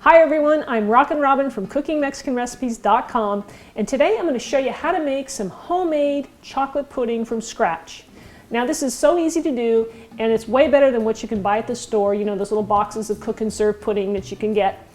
Hi everyone, I'm Rockin from CookingMexicanRecipes.com, and today I'm going to show you how to make some homemade chocolate pudding from scratch. Now this is so easy to do, and it's way better than what you can buy at the store, you know, those little boxes of cook and serve pudding that you can get.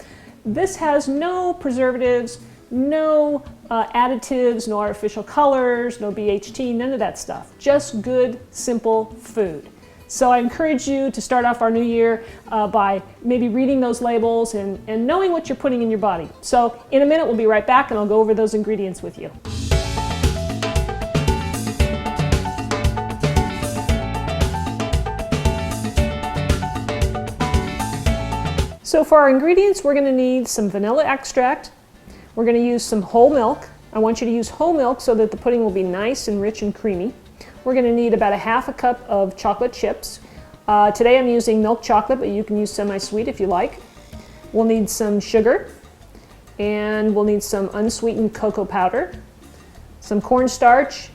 This has no preservatives, no additives, no artificial colors, no BHT, none of that stuff. Just good, simple food. So I encourage you to start off our new year by maybe reading those labels and knowing what you're putting in your body. So in a minute we'll be right back and I'll go over those ingredients with you. So for our ingredients, we're going to need some vanilla extract. We're going to use some whole milk. I want you to use whole milk so that the pudding will be nice and rich and creamy. We're going to need about a half a cup of chocolate chips. Today I'm using milk chocolate, but you can use semi-sweet if you like. We'll need some sugar, and we'll need some unsweetened cocoa powder, some cornstarch,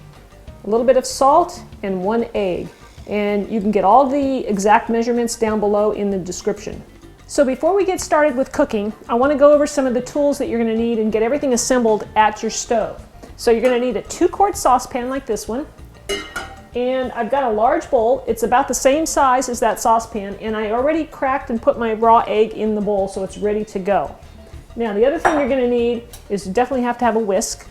a little bit of salt, and 1 egg. And you can get all the exact measurements down below in the description. So before we get started with cooking, I want to go over some of the tools that you're going to need and get everything assembled at your stove. So you're going to need a 2-quart saucepan like this one. And I've got a large bowl. It's about the same size as that saucepan, and I already cracked and put my raw egg in the bowl so it's ready to go. Now the other thing you're going to need is you definitely have to have a whisk,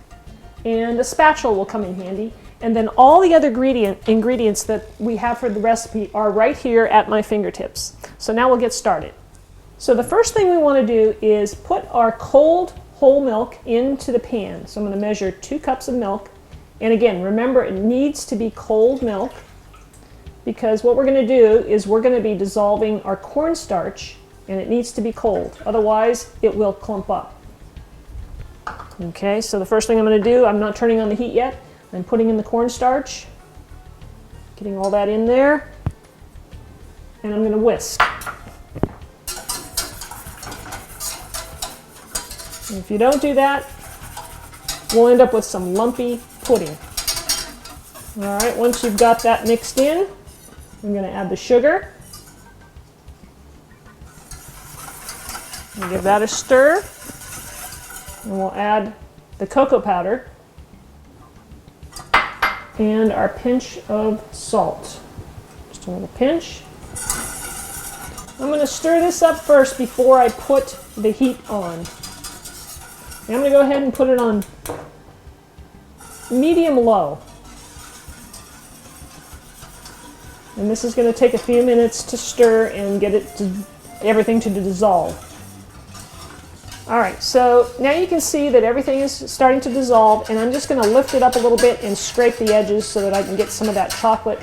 and a spatula will come in handy. And then all the other ingredients that we have for the recipe are right here at my fingertips. So now we'll get started. So the first thing we want to do is put our cold whole milk into the pan. So I'm going to measure 2 cups of milk. And again, remember, it needs to be cold milk, because what we're going to do is we're going to be dissolving our cornstarch, and it needs to be cold. Otherwise, it will clump up. Okay, so the first thing I'm going to do, I'm not turning on the heat yet. I'm putting in the cornstarch, getting all that in there, and I'm going to whisk. And if you don't do that, we'll end up with some lumpy pudding. All right, once you've got that mixed in, I'm going to add the sugar. And give that a stir. And we'll add the cocoa powder and our pinch of salt. Just a little pinch. I'm going to stir this up first before I put the heat on. And I'm going to go ahead and put it on medium-low. And this is going to take a few minutes to stir and get everything to dissolve. Alright, so now you can see that everything is starting to dissolve, and I'm just going to lift it up a little bit and scrape the edges so that I can get some of that chocolate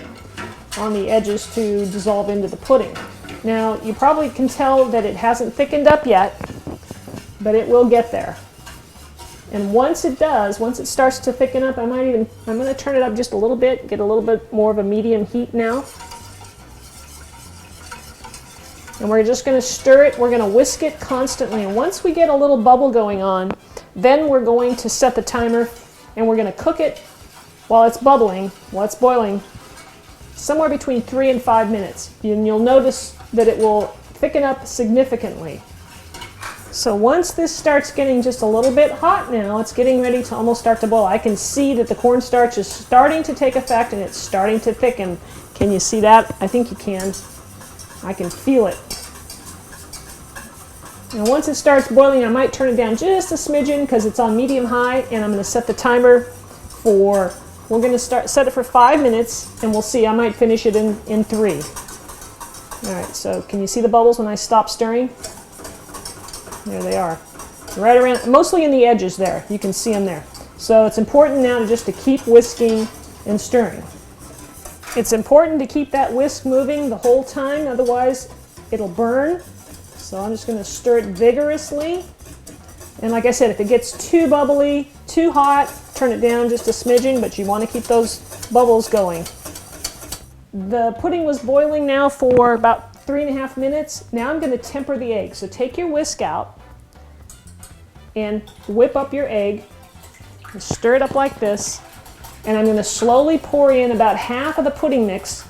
on the edges to dissolve into the pudding. Now, you probably can tell that it hasn't thickened up yet, but it will get there. And once it does, once it starts to thicken up, I'm going to turn it up just a little bit, get a little bit more of a medium heat now. And we're just going to stir it, we're going to whisk it constantly. And once we get a little bubble going on, then we're going to set the timer and we're going to cook it while it's bubbling, while it's boiling, somewhere between 3 and 5 minutes. And you'll notice that it will thicken up significantly. So once this starts getting just a little bit hot now, it's getting ready to almost start to boil. I can see that the cornstarch is starting to take effect and it's starting to thicken. Can you see that? I think you can. I can feel it. And once it starts boiling, I might turn it down just a smidgen because it's on medium-high, and I'm going to set the timer for, we're going to set it for 5 minutes, and we'll see. I might finish it in 3. All right, so can you see the bubbles when I stop stirring? There they are, right around, mostly in the edges there. You can see them there. So it's important now to keep whisking and stirring. It's important to keep that whisk moving the whole time, otherwise it'll burn. So I'm just going to stir it vigorously. And like I said, if it gets too bubbly, too hot, turn it down just a smidgen, but you want to keep those bubbles going. The pudding was boiling now for about 3.5 minutes. Now I'm going to temper the egg. So take your whisk out and whip up your egg and stir it up like this. And I'm going to slowly pour in about half of the pudding mix.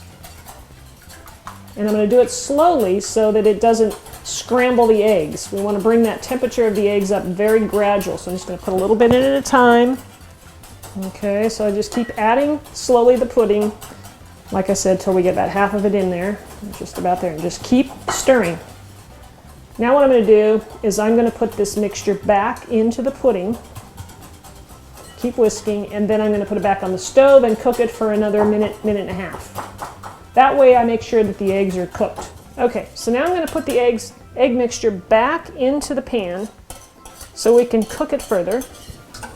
And I'm going to do it slowly so that it doesn't scramble the eggs. We want to bring that temperature of the eggs up very gradual. So I'm just going to put a little bit in at a time. Okay, so I just keep adding slowly the pudding, like I said, till we get about half of it in there, just about there, and just keep stirring. Now what I'm going to do is I'm going to put this mixture back into the pudding, keep whisking, and then I'm going to put it back on the stove and cook it for another minute, minute and a half. That way I make sure that the eggs are cooked. Okay, so now I'm going to put the egg mixture back into the pan so we can cook it further.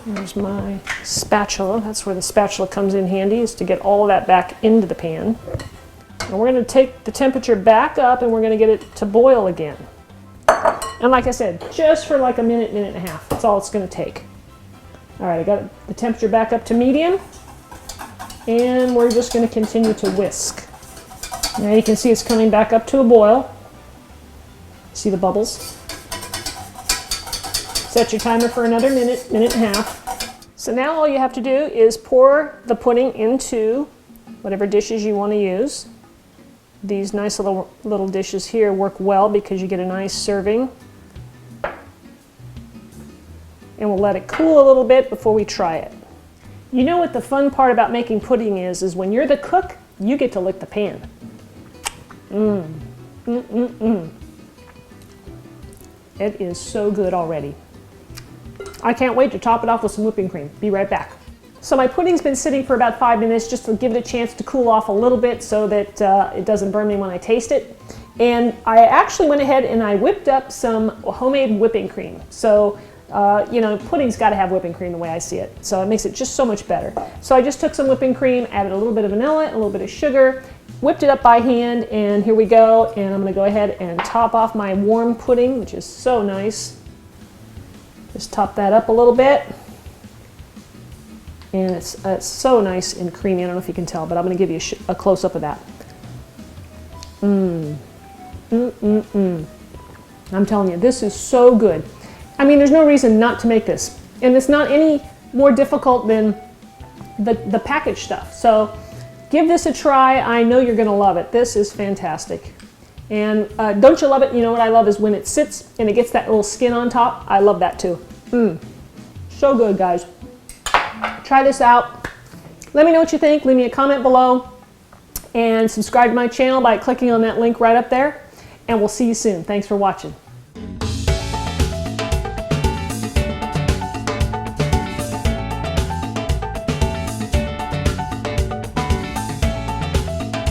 There's my spatula. That's where the spatula comes in handy, is to get all of that back into the pan. And we're going to take the temperature back up and we're going to get it to boil again. And like I said, just for like a minute, minute and a half. That's all it's going to take. All right, I got the temperature back up to medium. And we're just going to continue to whisk. Now you can see it's coming back up to a boil. See the bubbles? Set your timer for another minute, minute and a half. So now all you have to do is pour the pudding into whatever dishes you want to use. These nice little dishes here work well because you get a nice serving. And we'll let it cool a little bit before we try it. You know what the fun part about making pudding is when you're the cook, you get to lick the pan. It is so good already. I can't wait to top it off with some whipping cream. Be right back. So my pudding's been sitting for about 5 minutes just to give it a chance to cool off a little bit so that it doesn't burn me when I taste it. And I actually went ahead and I whipped up some homemade whipping cream. So, you know, pudding's got to have whipping cream the way I see it. So it makes it just so much better. So I just took some whipping cream, added a little bit of vanilla, and a little bit of sugar, whipped it up by hand, and here we go. And I'm going to go ahead and top off my warm pudding, which is so nice. Just top that up a little bit. And it's so nice and creamy. I don't know if you can tell, but I'm going to give you a close-up of that. I'm telling you, this is so good. I mean, there's no reason not to make this. And it's not any more difficult than the packaged stuff. So give this a try. I know you're going to love it. This is fantastic. And don't you love it? You know what I love is when it sits and it gets that little skin on top. I love that too. So good, guys. Try this out. Let me know what you think. Leave me a comment below. And subscribe to my channel by clicking on that link right up there. And we'll see you soon. Thanks for watching.